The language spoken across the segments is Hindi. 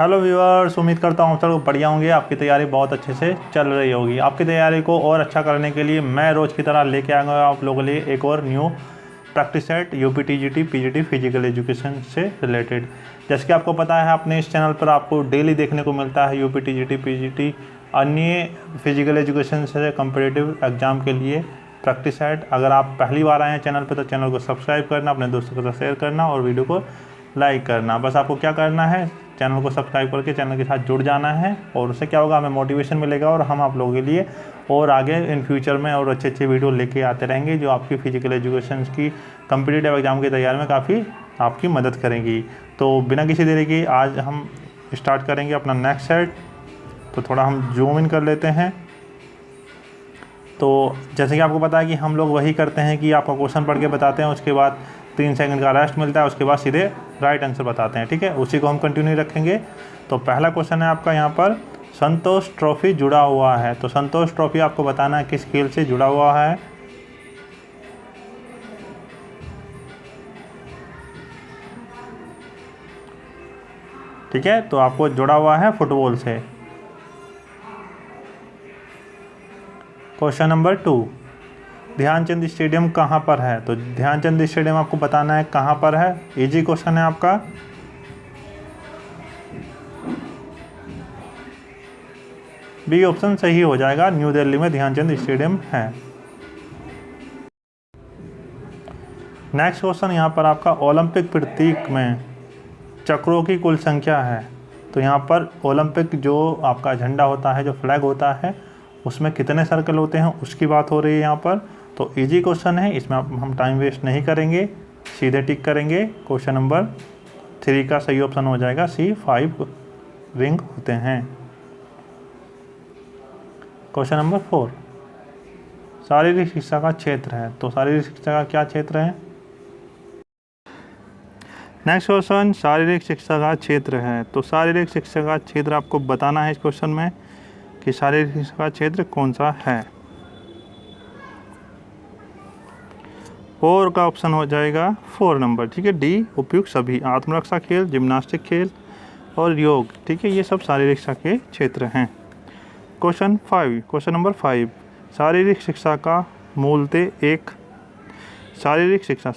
हेलो व्यूअर्स, उम्मीद करता हूँ आप सब बढ़िया होंगे। आपकी तैयारी बहुत अच्छे से चल रही होगी। आपकी तैयारी को और अच्छा करने के लिए मैं रोज़ की तरह लेके आऊँगा आप लोगों के लिए एक और new practice set UP TGT PGT physical education से रिलेटेड। जैसे कि आपको पता है, अपने इस चैनल पर आपको डेली देखने को मिलता है यूपी टीजीटी पीजीटी अन्य फिजिकल एजुकेशन से कम्पिटिटिव एग्जाम के लिए प्रैक्टिस सेट। अगर आप पहली बार आए हैं चैनल पर तो चैनल को सब्सक्राइब करना, अपने दोस्तों के साथ शेयर करना और वीडियो को लाइक करना। बस आपको क्या करना है, चैनल को सब्सक्राइब करके चैनल के साथ जुड़ जाना है और उससे क्या होगा, हमें मोटिवेशन मिलेगा और हम आप लोगों के लिए और आगे इन फ्यूचर में और अच्छे अच्छे वीडियो लेके आते रहेंगे जो आपकी फिजिकल एजुकेशन की कम्पिटिटिव एग्जाम की तैयारी में काफ़ी आपकी मदद करेंगी। तो बिना किसी देरी की आज हम स्टार्ट करेंगे अपना नेक्स्ट सेट। तो थोड़ा हम जूम इन कर लेते हैं। तो जैसे कि आपको पता है कि हम लोग वही करते हैं कि आपका क्वेश्चन पढ़ के बताते हैं, उसके बाद 3 सेकंड का रेस्ट मिलता है, उसके बाद सीधे राइट आंसर बताते हैं। ठीक है, उसी को हम कंटिन्यू रखेंगे। तो पहला क्वेश्चन है आपका यहाँ पर, संतोष ट्रॉफी जुड़ा हुआ है। तो संतोष ट्रॉफी आपको बताना है किस खेल से जुड़ा हुआ है। ठीक है, तो आपको जुड़ा हुआ है फुटबॉल से। क्वेश्चन नंबर 2, ध्यानचंद स्टेडियम कहाँ पर है। तो ध्यानचंद स्टेडियम आपको बताना है कहाँ पर है। इजी क्वेश्चन है आपका। बी ऑप्शन सही हो जाएगा, न्यू दिल्ली में ध्यानचंद स्टेडियम है। नेक्स्ट क्वेश्चन यहाँ पर आपका, ओलंपिक प्रतीक में चक्रों की कुल संख्या है। तो यहाँ पर ओलंपिक जो आपका झंडा होता है, जो फ्लैग होता है, उसमें कितने सर्कल होते हैं उसकी बात हो रही है यहाँ पर। तो इजी क्वेश्चन है, इसमें हम टाइम वेस्ट नहीं करेंगे, सीधे टिक करेंगे। क्वेश्चन नंबर 3 का सही ऑप्शन हो जाएगा सी, 5 रिंग होते हैं। क्वेश्चन नंबर 4, शारीरिक शिक्षा का क्षेत्र है। तो शारीरिक शिक्षा का क्या क्षेत्र है। नेक्स्ट क्वेश्चन, शारीरिक शिक्षा का क्षेत्र है। तो शारीरिक शिक्षा का क्षेत्र आपको बताना है इस क्वेश्चन में कि शारीरिक शिक्षा का क्षेत्र कौन सा है। 4 का ऑप्शन हो जाएगा 4 नंबर। ठीक है, डी, उपयुक्त सभी, आत्मरक्षा खेल, जिम्नास्टिक खेल और योग। ठीक है, ये सब शारीरिक शिक्षा के क्षेत्र हैं। क्वेश्चन नंबर 5, शारीरिक शिक्षा का मूलतः एक शारीरिक शिक्षा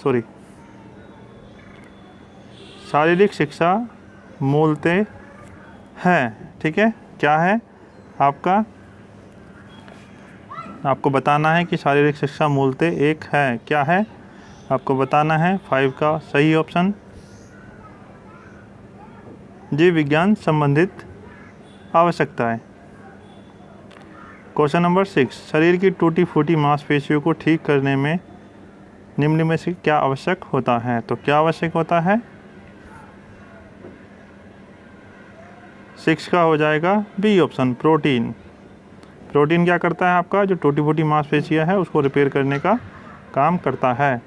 मूलतः है। ठीक है, क्या है आपको बताना है कि शारीरिक शिक्षा मूलतः एक है, क्या है आपको बताना है। 5 का सही ऑप्शन, जीव विज्ञान संबंधित आवश्यकताएं। क्वेश्चन नंबर 6, शरीर की टूटी फूटी मांसपेशियों को ठीक करने में निम्न में से क्या आवश्यक होता है। तो क्या आवश्यक होता है। 6 का हो जाएगा बी ऑप्शन, प्रोटीन। प्रोटीन क्या करता है, आपका जो टूटी फूटी मांसपेशियां है उसको रिपेयर करने का काम करता है।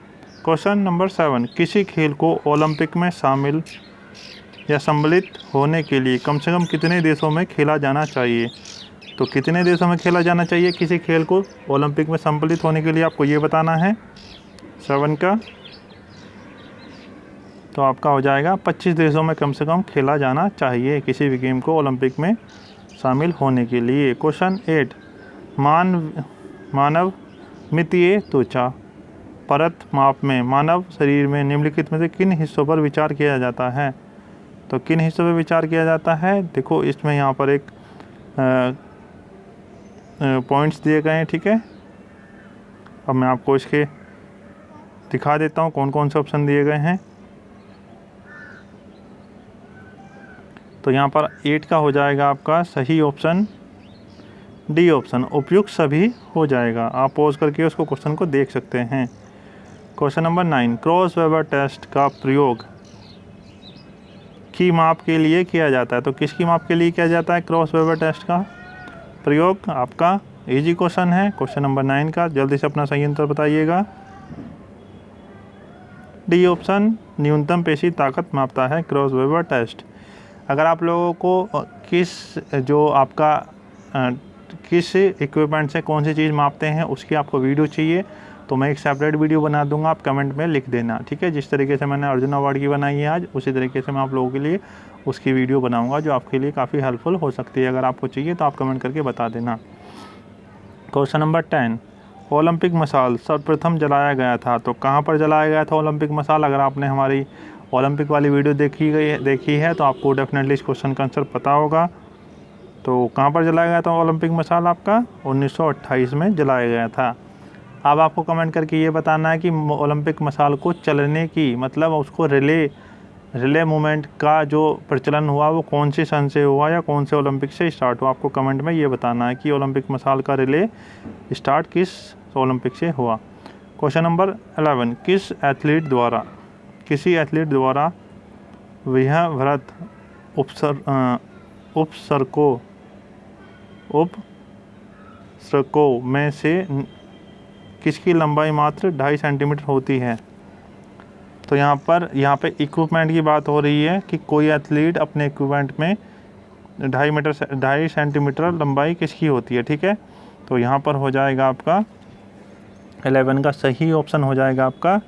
क्वेश्चन नंबर 7, किसी खेल को ओलंपिक में शामिल या सम्मिलित होने के लिए कम से कम कितने देशों में खेला जाना चाहिए। तो कितने देशों में खेला जाना चाहिए किसी खेल को ओलंपिक में सम्मिलित होने के लिए, आपको ये बताना है 7 का। तो आपका हो जाएगा 25 देशों में कम से कम खेला जाना चाहिए किसी भी गेम को ओलंपिक में शामिल होने के लिए। क्वेश्चन 8, मानव मितीय त्वचा परत माप में मानव शरीर में निम्नलिखित में से किन हिस्सों पर विचार किया जाता है। तो किन हिस्सों पर विचार किया जाता है, देखो इसमें यहाँ पर एक पॉइंट्स दिए गए हैं। ठीक है, अब मैं आपको इसके दिखा देता हूँ कौन कौन से ऑप्शन दिए गए हैं। तो यहाँ पर 8 का हो जाएगा आपका सही ऑप्शन, डी ऑप्शन, उपयुक्त सभी हो जाएगा। आप पॉज करके उसको क्वेश्चन को देख सकते हैं। Question number 9, cross Weber test का प्रयोग की माप के लिए किया जाता है। तो किसकी माप के लिए किया जाता है क्रॉस वेबर टेस्ट का प्रयोग। आपका इजी क्वेश्चन है क्वेश्चन नंबर 9 का, जल्दी से अपना सही आंसर बताइएगा। डी ऑप्शन, न्यूनतम पेशी ताकत मापता है क्रॉस वेबर टेस्ट। अगर आप लोगों को किस इक्विपमेंट से कौन सी चीज़ मापते हैं उसकी आपको वीडियो चाहिए तो मैं एक सेपरेट वीडियो बना दूंगा, आप कमेंट में लिख देना, ठीक है। जिस तरीके से मैंने अर्जुन अवार्ड की बनाई है आज, उसी तरीके से मैं आप लोगों के लिए उसकी वीडियो बनाऊंगा जो आपके लिए काफ़ी हेल्पफुल हो सकती है। अगर आपको चाहिए तो आप कमेंट करके बता देना। क्वेश्चन नंबर 10, ओलंपिक मसाल सर्वप्रथम जलाया गया था तो कहाँ पर जलाया गया था ओलंपिक मसाल? अगर आपने हमारी ओलंपिक वाली वीडियो देखी है तो आपको डेफिनेटली इस क्वेश्चन का आंसर पता होगा। तो कहाँ पर जलाया गया था ओलंपिक मसाल? आपका 1928 में जलाया गया था। अब आपको कमेंट करके ये बताना है कि ओलंपिक मसाल को चलने की, मतलब उसको रिले मूवमेंट का जो प्रचलन हुआ वो कौन सी सन से हुआ या कौन से ओलंपिक से स्टार्ट हुआ। आपको कमेंट में ये बताना है कि ओलंपिक मसाल का रिले स्टार्ट किस ओलंपिक से हुआ। क्वेश्चन नंबर 11, किसी एथलीट द्वारा विहंगवृत्त उपसर्कों में से किसकी लंबाई मात्र 2.5 सेंटीमीटर होती है? तो यहाँ पे इक्विपमेंट की बात हो रही है कि कोई एथलीट अपने इक्विपमेंट में 2.5 सेंटीमीटर लंबाई किसकी होती है, ठीक है। तो यहाँ पर हो जाएगा आपका 11 का सही ऑप्शन हो जाएगा आपका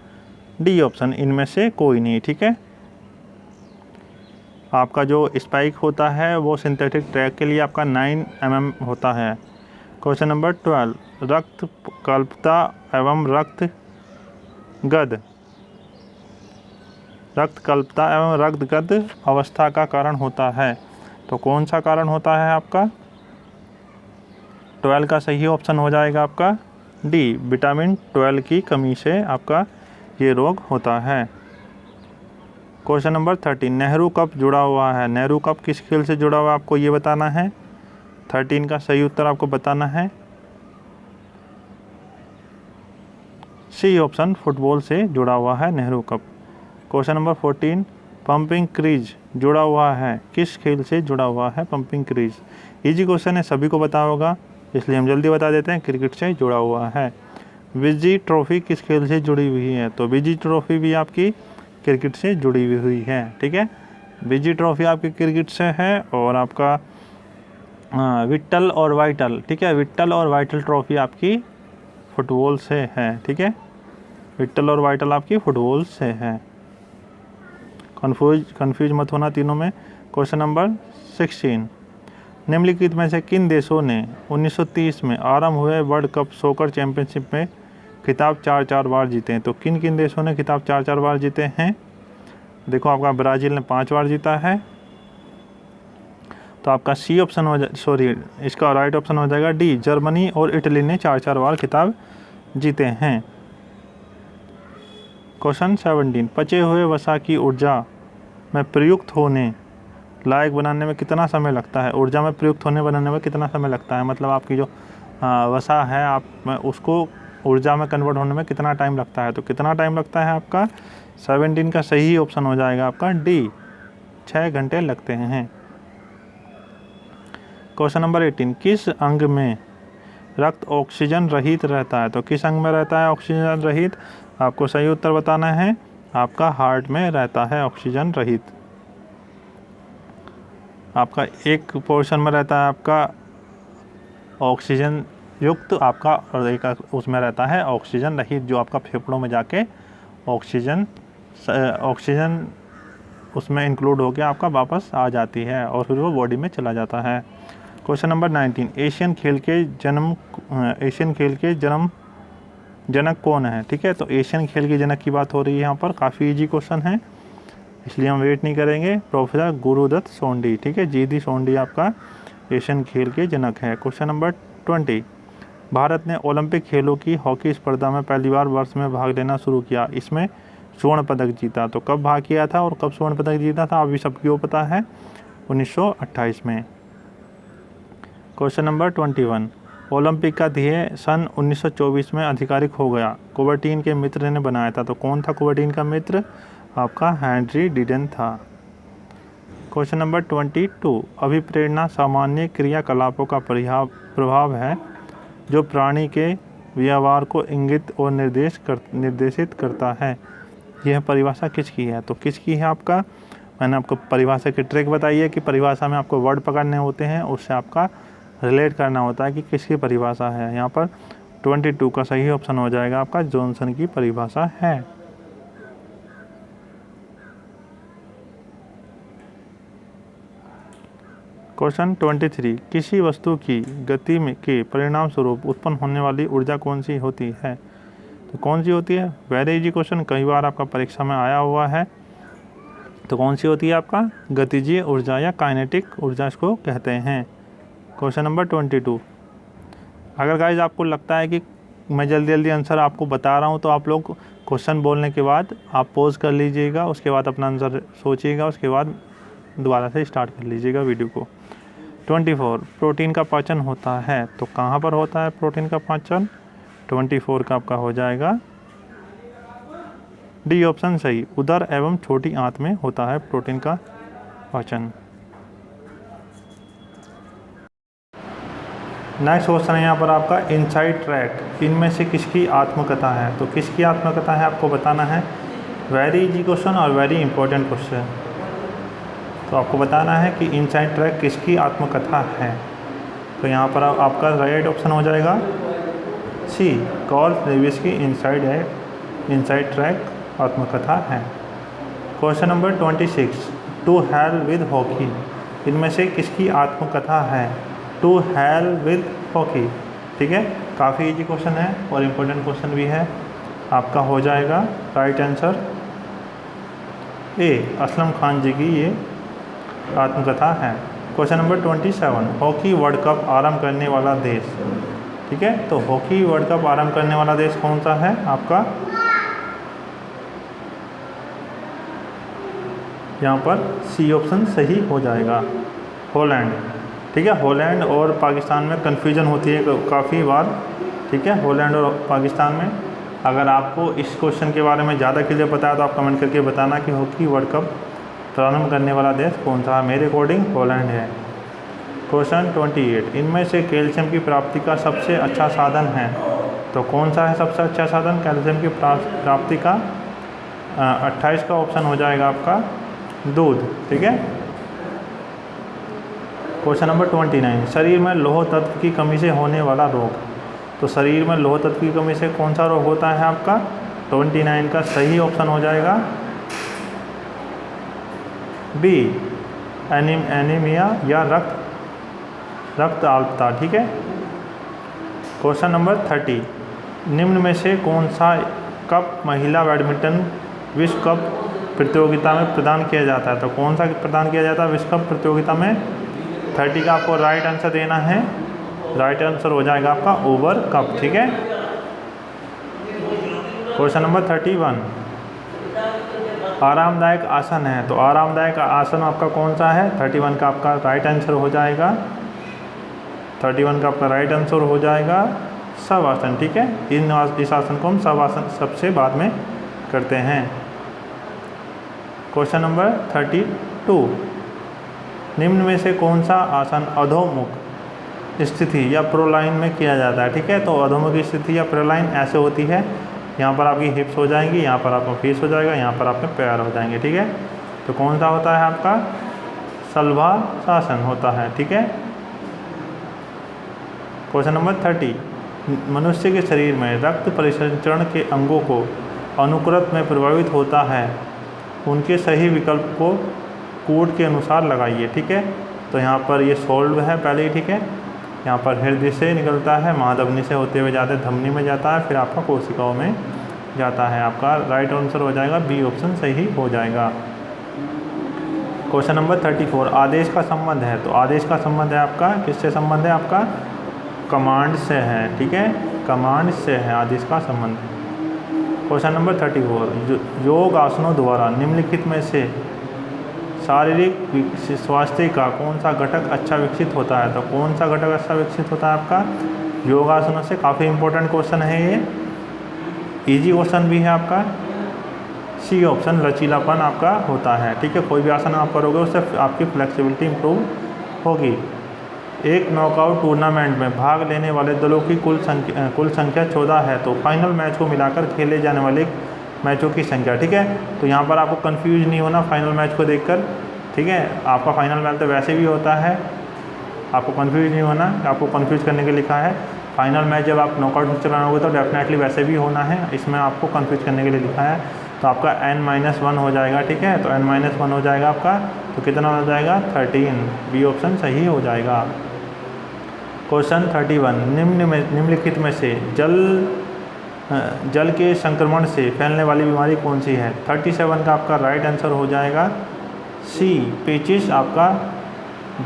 डी ऑप्शन, इनमें से कोई नहीं, ठीक है। आपका जो स्पाइक होता है वो सिंथेटिक ट्रैक के लिए आपका 9 mm होता है। क्वेश्चन नंबर 12, रक्त कल्पता एवं रक्तगत अवस्था का कारण होता है। तो कौन सा कारण होता है आपका? 12 का सही ऑप्शन हो जाएगा आपका डी, विटामिन 12 की कमी से आपका ये रोग होता है। क्वेश्चन नंबर 13, नेहरू कप जुड़ा हुआ है। नेहरू कप किस खेल से जुड़ा हुआ है आपको ये बताना है। 13 का सही उत्तर आपको बताना है सी ऑप्शन, फुटबॉल से जुड़ा हुआ है Nehru cup. Question number 14, pumping crease जुड़ा हुआ है, किस खेल से जुड़ा हुआ है पंपिंग क्रीज? इजी क्वेश्चन है, सभी को पता होगा, इसलिए हम जल्दी बता देते हैं, क्रिकेट से जुड़ा हुआ है। विजय ट्रॉफी किस खेल से जुड़ी हुई है? तो विजय ट्रॉफी भी आपकी क्रिकेट से जुड़ी हुई है, ठीक है। विजय ट्रॉफी आपकी क्रिकेट से है और आपका विट्ठल और वाइटल, ठीक है, विट्ठल और वाइटल ट्रॉफी आपकी फुटबॉल से है, ठीक है। विट्ठल और वाइटल आपकी फुटबॉल से है, कंफ्यूज मत होना तीनों में। क्वेश्चन नंबर 16, निम्नलिखित में से किन देशों ने 1930 में आरंभ हुए वर्ल्ड कप सॉकर चैंपियनशिप में खिताब 4 बार जीते हैं? तो किन किन देशों ने खिताब 4 बार जीते हैं? देखो, आपका ब्राज़ील ने 5 बार जीता है, तो आपका सी ऑप्शन इसका राइट ऑप्शन हो जाएगा डी, जर्मनी और इटली ने 4 बार खिताब जीते हैं। क्वेश्चन 17, पचे हुए वसा की ऊर्जा में प्रयुक्त होने लायक बनाने में कितना समय लगता है? ऊर्जा में प्रयुक्त होने बनाने में कितना समय लगता है, मतलब आपकी जो वसा है आप उसको ऊर्जा में कन्वर्ट होने में कितना टाइम लगता है? तो कितना टाइम लगता है आपका 17 का सही ऑप्शन हो जाएगा आपका डी, 6 घंटे लगते हैं। क्वेश्चन नंबर 18, किस अंग में रक्त ऑक्सीजन रहित रहता है? तो किस अंग में रहता है ऑक्सीजन रहित? आपको सही उत्तर बताना है, आपका हार्ट में रहता है ऑक्सीजन रहित। आपका एक पोर्शन में रहता है आपका ऑक्सीजन युक्त आपका, और एक उसमें रहता है ऑक्सीजन रहित, जो आपका फेफड़ों में जाके ऑक्सीजन उसमें इंक्लूड होकर आपका वापस आ जाती है और फिर वो बॉडी में चला जाता है। क्वेश्चन नंबर 19, एशियन खेल के जनक कौन है? ठीक है, तो एशियन खेल के जनक की बात हो रही है यहाँ पर, काफ़ी इजी क्वेश्चन है इसलिए हम वेट नहीं करेंगे। प्रोफेसर गुरुदत्त सोंडी, ठीक है, जीडी सोंडी आपका एशियन खेल के जनक है। क्वेश्चन नंबर 20, भारत ने ओलंपिक खेलों की हॉकी स्पर्धा में पहली बार वर्ष में भाग लेना शुरू किया, इसमें स्वर्ण पदक जीता। तो कब भाग किया था और कब स्वर्ण पदक जीता था अभी सबको पता है, 1928 में। क्वेश्चन नंबर 21, ओलंपिक का ध्येय सन 1924 में आधिकारिक हो गया, कुबर्टीन के मित्र ने बनाया था। तो कौन था कुबर्टीन का मित्र? आपका हेनरी डिडन था। क्वेश्चन नंबर 22, अभिप्रेरणा सामान्य क्रियाकलापों का प्रभाव है जो प्राणी के व्यवहार को इंगित और निर्देशित करता है। यह परिभाषा किसकी है? तो किसकी है आपका? मैंने आपको परिभाषा की ट्रिक बताई है कि परिभाषा में आपको वर्ड पकड़ने होते हैं, उससे आपका रिलेट करना होता है कि किसकी परिभाषा है। यहाँ पर 22 का सही ऑप्शन हो जाएगा आपका जॉनसन की परिभाषा है। क्वेश्चन 23, किसी वस्तु की गति में के परिणाम स्वरूप उत्पन्न होने वाली ऊर्जा कौन सी होती है? तो कौन सी होती है? वेरी इजी क्वेश्चन, कई बार आपका परीक्षा में आया हुआ है। तो कौन सी होती है आपका? गतिजीय ऊर्जा या काइनेटिक ऊर्जा इसको कहते हैं। क्वेश्चन नंबर 22, अगर गाइज आपको लगता है कि मैं जल्दी जल्दी आंसर आपको बता रहा हूँ तो आप लोग क्वेश्चन बोलने के बाद आप पॉज कर लीजिएगा, उसके बाद अपना आंसर सोचिएगा, उसके बाद दोबारा से स्टार्ट कर लीजिएगा वीडियो को। 24, प्रोटीन का पाचन होता है तो कहाँ पर होता है प्रोटीन का पाचन? 24 का आपका हो जाएगा डी ऑप्शन सही, उदर एवं छोटी आंत में होता है प्रोटीन का पाचन। नेक्स्ट क्वेश्चन है यहाँ पर आपका इनसाइड ट्रैक इनमें से किसकी आत्मकथा है? तो किसकी आत्मकथा है आपको बताना है। वेरी इजी क्वेश्चन और वेरी इंपॉर्टेंट क्वेश्चन। तो आपको बताना है कि इनसाइड ट्रैक किसकी आत्मकथा है। तो यहाँ पर आपका राइट ऑप्शन हो जाएगा सी, कार्ल लेविस की इनसाइड ट्रैक आत्मकथा है। Question number 26, to hell with hockey इनमें से किसकी आत्मकथा है? टू हेल विद हॉकी, ठीक है, काफ़ी इजी क्वेश्चन है और इम्पोर्टेंट क्वेश्चन भी है। आपका हो जाएगा right answer A, Aslam Khan ji की ये आत्मकथा है। Question number 27, hockey world cup आरंभ करने वाला देश, ठीक है, तो हॉकी वर्ल्ड कप आरंभ करने वाला देश कौन सा है आपका? यहाँ पर सी ऑप्शन सही हो जाएगा, हॉलैंड, ठीक है। हॉलैंड और पाकिस्तान में कन्फ्यूजन होती है काफ़ी बार, ठीक है, हॉलैंड और पाकिस्तान में। अगर आपको इस क्वेश्चन के बारे में ज़्यादा क्लियर पता है तो आप कमेंट करके बताना कि हॉकी वर्ल्ड कप प्रारंभ करने वाला देश कौन सा है। मेरे अकॉर्डिंग हॉलैंड है। क्वेश्चन 28, इनमें से कैल्शियम की प्राप्ति का सबसे अच्छा साधन है तो कौन सा है सबसे अच्छा साधन कैल्शियम की प्राप्ति का? 28 का ऑप्शन हो जाएगा आपका दूध, ठीक है। क्वेश्चन नंबर 29, शरीर में लौह तत्व की कमी से होने वाला रोग, तो शरीर में लौह तत्व की कमी से कौन सा रोग होता है आपका? 29 का सही ऑप्शन हो जाएगा बी, एनीमिया या रक्त अल्पता, ठीक है। क्वेश्चन नंबर 30, निम्न में से कौन सा कप महिला बैडमिंटन विश्व कप प्रतियोगिता में प्रदान किया जाता है? तो कौन सा प्रदान किया जाता है विश्व कप प्रतियोगिता में? 30 का आपको राइट आंसर देना है। राइट आंसर हो जाएगा आपका ओवर कप, ठीक है। क्वेश्चन नंबर 31, आरामदायक आसन है तो आरामदायक आसन आपका कौन सा है? 31 का आपका राइट आंसर हो जाएगा 31 का आपका राइट आंसर हो जाएगा शवासन, ठीक है। इस आसन को हम शवासन सबसे बाद में करते हैं। क्वेश्चन नंबर 32, निम्न में से कौन सा आसन अधोमुख स्थिति या प्रोलाइन में किया जाता है? ठीक है, तो अधोमुख स्थिति या प्रोलाइन ऐसे होती है, यहाँ पर आपकी हिप्स हो जाएंगी, यहाँ पर आपका फेस हो जाएगा, यहाँ पर आपके पैर हो जाएंगे, ठीक है। तो कौन सा होता है आपका? शल्भाशासन होता है, ठीक है। क्वेश्चन नंबर 30, मनुष्य के शरीर में रक्त परिसंचरण के अंगों को अनुक्रत में प्रभावित होता है, उनके सही विकल्प को कोड के अनुसार लगाइए, ठीक है। तो यहाँ पर ये सोल्व है पहले ही, ठीक है। यहाँ पर हृदय से निकलता है, महाधमनी से होते हुए जाते धमनी में जाता है, फिर आपका कोशिकाओं में जाता है। आपका राइट आंसर हो जाएगा बी ऑप्शन सही हो जाएगा। क्वेश्चन नंबर 34, आदेश का संबंध है तो आदेश का संबंध है आपका किससे संबंध है? आपका कमांड से है, ठीक है, कमांड से है आदेश का संबंध। क्वेश्चन नंबर 34, योग आसनों द्वारा निम्नलिखित में से शारीरिक स्वास्थ्य का कौन सा घटक अच्छा विकसित होता है? तो कौन सा घटक अच्छा विकसित होता है आपका योगासनों से? काफ़ी इंपॉर्टेंट क्वेश्चन है ये, इजी क्वेश्चन भी है आपका। सी ऑप्शन लचीलापन आपका होता है, ठीक है। कोई भी आसन आप करोगे उससे आपकी फ्लेक्सिबिलिटी इंप्रूव होगी। एक नॉकआउट टूर्नामेंट में भाग लेने वाले दलों की कुल संख्या 14 है तो फाइनल मैच को मिलाकर खेले जाने वाले मैचों की संख्या, ठीक है। तो यहाँ पर आपको कंफ्यूज नहीं होना फाइनल मैच को देखकर, ठीक है। आपका फाइनल मैच तो वैसे भी होता है, आपको कंफ्यूज नहीं होना, आपको कंफ्यूज करने के लिखा है फाइनल मैच जब आप नॉकआउट में चलाओगे तो डेफिनेटली वैसे भी होना है, इसमें आपको कंफ्यूज करने के लिए लिखा है। तो आपका n-1 हो जाएगा, ठीक है। तो n-1 हो जाएगा आपका, तो कितना हो जाएगा 13, बी ऑप्शन सही हो जाएगा। क्वेश्चन 31, निम्नलिखित में से जल के संक्रमण से फैलने वाली बीमारी कौन सी है? 37 का आपका राइट आंसर हो जाएगा सी, पेचिस आपका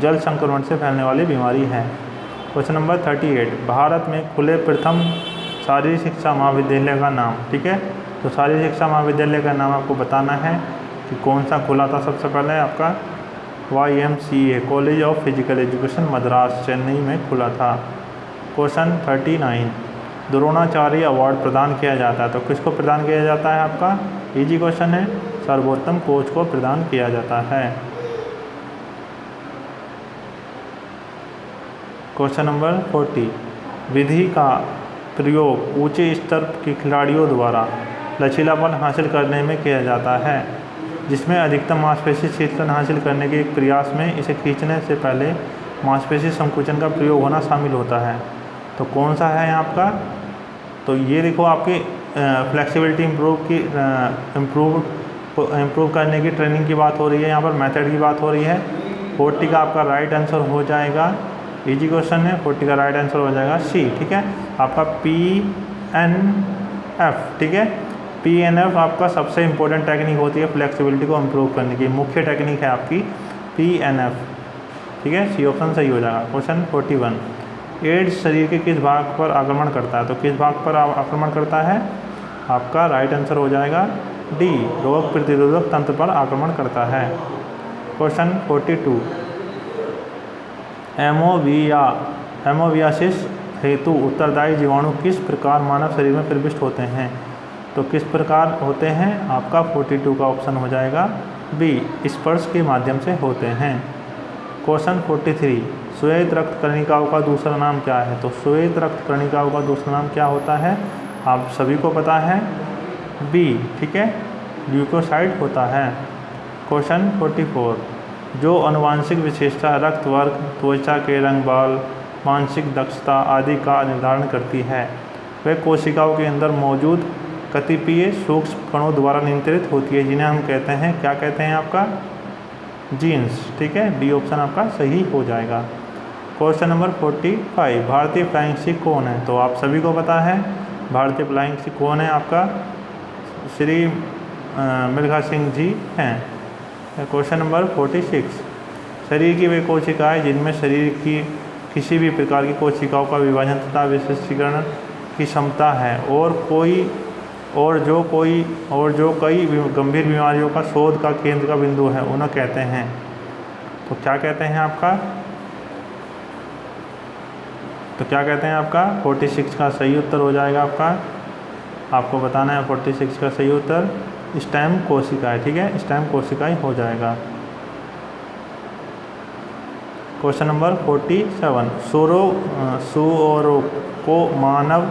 जल संक्रमण से फैलने वाली बीमारी है। क्वेश्चन नंबर 38, भारत में खुले प्रथम शारीरिक शिक्षा महाविद्यालय का नाम, ठीक है। तो शारीरिक शिक्षा महाविद्यालय का नाम आपको बताना है कि कौन सा खुला था। सबसे पहले आपका YMCA college of physical education Madras Chennai में खुला था। क्वेश्चन 39, द्रोणाचार्य अवार्ड प्रदान किया जाता है, तो किसको प्रदान किया जाता है? आपका इजी क्वेश्चन है, सर्वोत्तम कोच को प्रदान किया जाता है। क्वेश्चन नंबर 40, विधि का प्रयोग ऊंचे स्तर के खिलाड़ियों द्वारा लचीलापन हासिल करने में किया जाता है, जिसमें अधिकतम मांसपेशी शीतलन हासिल करने के एक प्रयास में इसे खींचने से पहले मांसपेशी संकुचन का प्रयोग होना शामिल होता है। तो कौन सा है आपका? तो ये देखो आपकी फ्लेक्सिबिलिटी इम्प्रूव करने की ट्रेनिंग की बात हो रही है, यहाँ पर मेथड की बात हो रही है। 40 का आपका राइट आंसर हो जाएगा, इजी क्वेश्चन है, 40 का राइट आंसर हो जाएगा सी, ठीक है। आपका PNF, ठीक है। PNF आपका सबसे इम्पोर्टेंट टेक्निक होती है फ्लेक्सिबिलिटी को इम्प्रूव करने की, मुख्य टेक्निक है आपकी PNF, ठीक है। सी ऑप्शन सही हो जाएगा। क्वेश्चन 41, एड्स शरीर के किस भाग पर आक्रमण करता है? तो किस भाग पर आक्रमण करता है? आपका राइट आंसर हो जाएगा डी, रोग प्रतिरोधक तंत्र पर आक्रमण करता है। क्वेश्चन 42, एमोवियासिस हेतु उत्तरदायी जीवाणु किस प्रकार मानव शरीर में प्रविष्ट होते हैं? तो किस प्रकार होते हैं? आपका 42 का ऑप्शन हो जाएगा बी, स्पर्श के माध्यम से होते हैं। क्वेश्चन 43, श्वेत रक्त कणिकाओं का दूसरा नाम क्या है? तो श्वेत रक्त कणिकाओं का दूसरा नाम क्या होता है? आप सभी को पता है, बी, ठीक है, ल्यूकोसाइट होता है। क्वेश्चन 44, जो आनुवांशिक विशेषता रक्त वर्ग, त्वचा के रंग, बाल, मानसिक दक्षता आदि का निर्धारण करती है, वह कोशिकाओं के अंदर मौजूद कतिपय सूक्ष्म कणों द्वारा नियंत्रित होती है, जिन्हें हम कहते हैं, क्या कहते हैं? आपका जीन्स, ठीक है। डी ऑप्शन आपका सही हो जाएगा। क्वेश्चन नंबर 45, भारतीय फ्लाइंग सिख कौन है? तो आप सभी को पता है भारतीय फ्लाइंग सिख कौन है? आपका श्री मिल्खा सिंह जी हैं। क्वेश्चन नंबर 46, शरीर की वे कोशिकाएं जिनमें शरीर की किसी भी प्रकार की कोशिकाओं का विभाजन तथा विशिष्टीकरण की क्षमता है और जो कई गंभीर बीमारियों का शोध का केंद्र का बिंदु है, उन्हें कहते हैं। तो क्या कहते हैं आपका? तो क्या कहते हैं आपका? 46 का सही उत्तर हो जाएगा आपका, आपको बताना है 46 का सही उत्तर स्टेम कोशिकाएं, ठीक है, स्टेम कोशिकाएं हो जाएगा। क्वेश्चन नंबर 47, सूअरों को मानव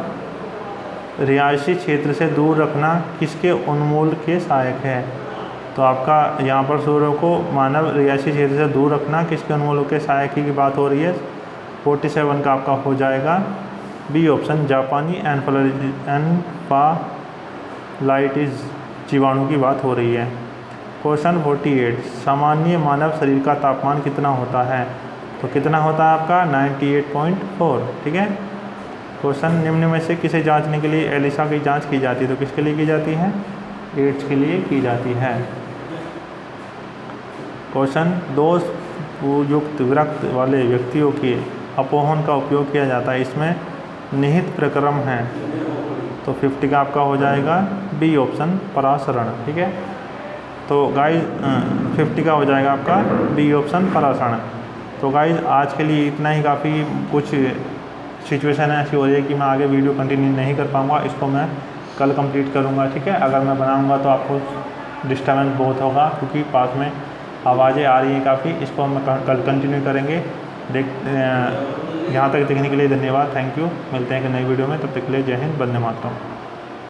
रिहायशी क्षेत्र से दूर रखना किसके उन्मूलन के सहायक है? तो आपका यहाँ पर सूअरों को मानव रिहायशी क्षेत्र से दूर रखना किसके उन्मूलन के सहायक की बात हो रही है? 47 का आपका हो जाएगा बी ऑप्शन, जापानी एन्फालाइटिस जीवाणु की बात हो रही है। क्वेश्चन 48, सामान्य मानव शरीर का तापमान कितना होता है? तो कितना होता है आपका? 98.4, ठीक है। क्वेश्चन, निम्न में से किसे जांचने के लिए एलिसा की जांच की जाती है? तो किसके लिए की जाती है? एड्स के लिए की जाती है। क्वेश्चन, दोष युक्त विरक्त वाले व्यक्तियों के अपोहन का उपयोग किया जाता है, इसमें निहित प्रक्रम है। तो 50 का आपका हो जाएगा बी ऑप्शन, परासरण, ठीक है। तो गाइस 50 का हो जाएगा आपका बी ऑप्शन, परासरण। तो गाइस आज के लिए इतना ही काफ़ी, कुछ सिचुएशन ऐसी हो रही है कि मैं आगे वीडियो कंटिन्यू नहीं कर पाऊँगा, इसको मैं कल कंप्लीट करूँगा, ठीक है। अगर मैं बनाऊँगा तो आपको डिस्टर्बेंस बहुत होगा क्योंकि पास में आवाज़ें आ रही हैं काफ़ी, इसको हम कल कंटिन्यू करेंगे। यहाँ तक देखने के लिए धन्यवाद, थैंक यू। मिलते हैं एक नई वीडियो में, तब तक के लिए जय हिंद, वंदे मातरम।